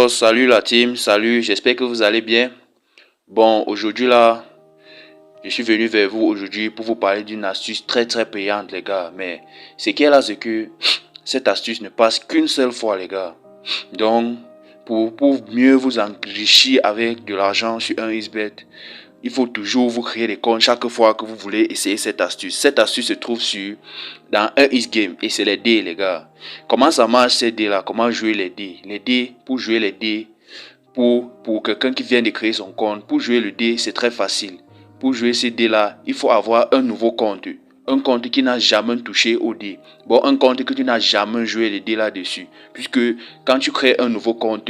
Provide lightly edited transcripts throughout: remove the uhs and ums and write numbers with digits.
Alors, salut la team, salut, j'espère que vous allez bien. Bon, aujourd'hui là, je suis venu vers vous aujourd'hui pour vous parler d'une astuce très payante les gars. Mais ce qui est là, c'est que cette astuce ne passe qu'une seule fois les gars. Donc, pour mieux vous enrichir avec de l'argent sur un XBet, il faut toujours vous créer des comptes chaque fois que vous voulez essayer cette astuce. Cette astuce se trouve dans un X-Game et c'est les dés les gars. Comment ça marche ces dés là? Comment jouer les dés? Les dés, pour jouer les dés, pour quelqu'un qui vient de créer son compte, pour jouer le dé, c'est très facile. Pour jouer ces dés là, il faut avoir un nouveau compte. Un compte qui n'a jamais touché au dé. Bon, un compte que tu n'as jamais joué les dés là-dessus. Puisque quand tu crées un nouveau compte,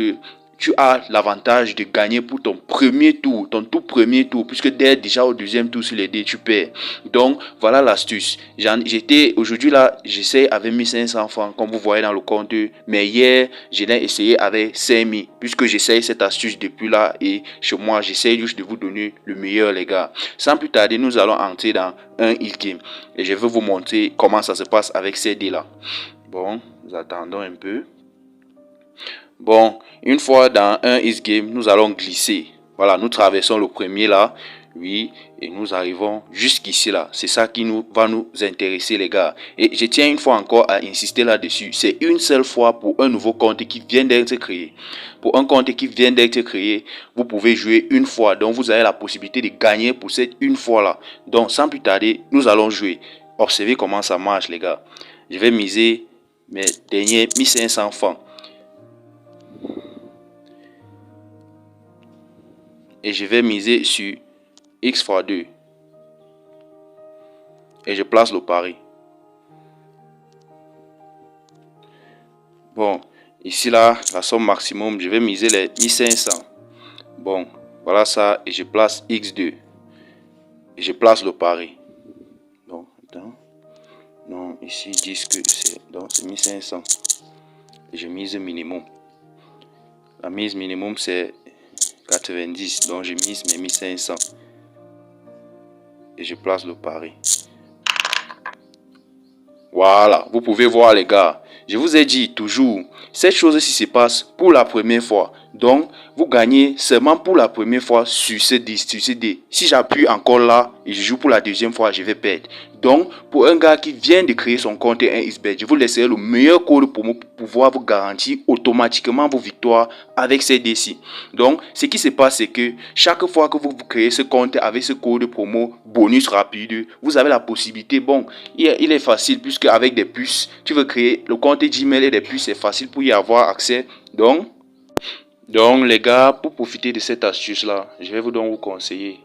tu as l'avantage de gagner pour ton premier tour, ton tout premier tour, puisque déjà au deuxième tour sur les dés, tu perds. Donc, voilà l'astuce. Aujourd'hui là, j'essaie avec 1500 francs, comme vous voyez dans le compte, mais hier, je l'ai essayé avec 5000, puisque j'essaie cette astuce depuis là, et chez moi, j'essaie juste de vous donner le meilleur, les gars. Sans plus tarder, nous allons entrer dans un X-Game, et je vais vous montrer comment ça se passe avec ces dés là. Bon, nous attendons un peu. Bon, une fois dans un X-Game, nous allons glisser. Voilà, nous traversons le premier là. Oui, et nous arrivons jusqu'ici là. C'est ça qui va nous intéresser les gars. Et je tiens une fois encore à insister là-dessus. C'est une seule fois pour un nouveau compte qui vient d'être créé. Pour un compte qui vient d'être créé, vous pouvez jouer une fois. Donc vous avez la possibilité de gagner pour cette une fois là. Donc sans plus tarder, nous allons jouer. Observez comment ça marche les gars. Je vais miser mes derniers 1500 francs. Et je vais miser sur X fois 2. Et je place le pari. Bon, ici là, la somme maximum, je vais miser les 1500. Bon, voilà ça. Et je place X2. Et je place le pari. Donc, attends. Non, ici, ils disent que c'est 1500. Et je mise minimum. La mise minimum, c'est 90, donc je mise mes 1500 et je place le pari. Voilà, vous pouvez voir les gars, je vous ai dit toujours, cette chose-ci se passe pour la première fois. Donc, vous gagnez seulement pour la première fois sur ce dé. Si j'appuie encore là et je joue pour la deuxième fois, je vais perdre. Donc, pour un gars qui vient de créer son compte un XBet, je vous laisserai le meilleur code pour pouvoir vous garantir automatiquement vos victoires avec ces dés-ci. Donc, ce qui se passe, c'est que chaque fois que vous créez ce compte avec ce code promo bonus rapide, vous avez la possibilité, bon, il est facile puisque avec des puces, tu veux créer le compte Gmail et des puces, c'est facile pour y avoir accès. Donc les gars, pour profiter de cette astuce là, je vais donc vous conseiller,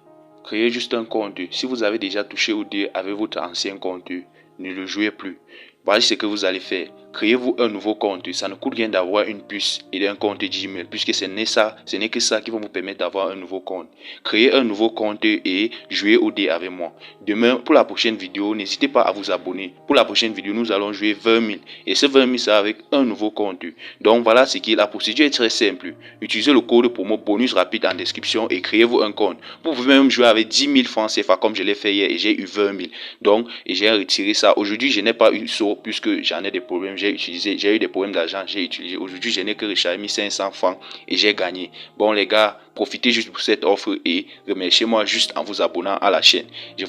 créez juste un compte. Si vous avez déjà touché au dé avec votre ancien compte, ne le jouez plus. Voici ce que vous allez faire. Créez-vous un nouveau compte. Ça ne coûte rien d'avoir une puce et un compte Gmail, puisque ce n'est que ça qui va vous permettre d'avoir un nouveau compte. Créez un nouveau compte et jouez au dé avec moi. Demain, pour la prochaine vidéo, n'hésitez pas à vous abonner. Pour la prochaine vidéo, nous allons jouer 20 000. Et ce 20 000, c'est avec un nouveau compte. Donc voilà ce qui est. La procédure est très simple. Utilisez le code promo bonus rapide en description et créez-vous un compte. Vous pouvez même jouer avec 10 000 francs CFA comme je l'ai fait hier et j'ai eu 20 000. Donc, et j'ai retiré ça. Aujourd'hui, je n'ai pas eu saut puisque j'en ai des problèmes. J'ai eu des problèmes d'argent, j'ai utilisé. Aujourd'hui, je n'ai que rechargé 1500 francs et j'ai gagné. Bon les gars, profitez juste pour cette offre et remerciez-moi juste en vous abonnant à la chaîne. Je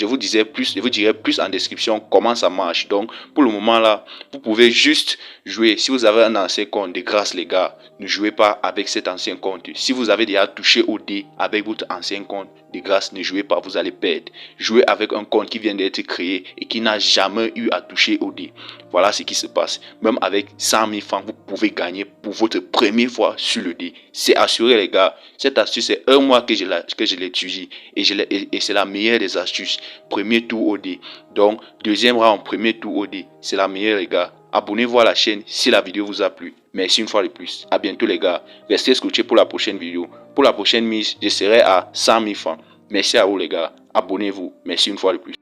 vous dirai plus en description comment ça marche. Donc, pour le moment là, vous pouvez juste jouer. Si vous avez un ancien compte, de grâce les gars, ne jouez pas avec cet ancien compte. Si vous avez déjà touché au dé avec votre ancien compte, de grâce, ne jouez pas, vous allez perdre. Jouez avec un compte qui vient d'être créé et qui n'a jamais eu à toucher au dé. Voilà ce qui se passe. Même avec 100 000 francs, vous pouvez gagner pour votre première fois sur le dé. C'est assuré les gars. Cette astuce, c'est un mois que je l'étudie et c'est la meilleure des astuces. Premier tour au dé. Donc, deuxième round, premier tour au dé. C'est la meilleure les gars. Abonnez-vous à la chaîne si la vidéo vous a plu. Merci une fois de plus. À bientôt les gars. Restez scotchés pour la prochaine vidéo. Pour la prochaine mise, je serai à 100 000 francs. Merci à vous les gars. Abonnez-vous. Merci une fois de plus.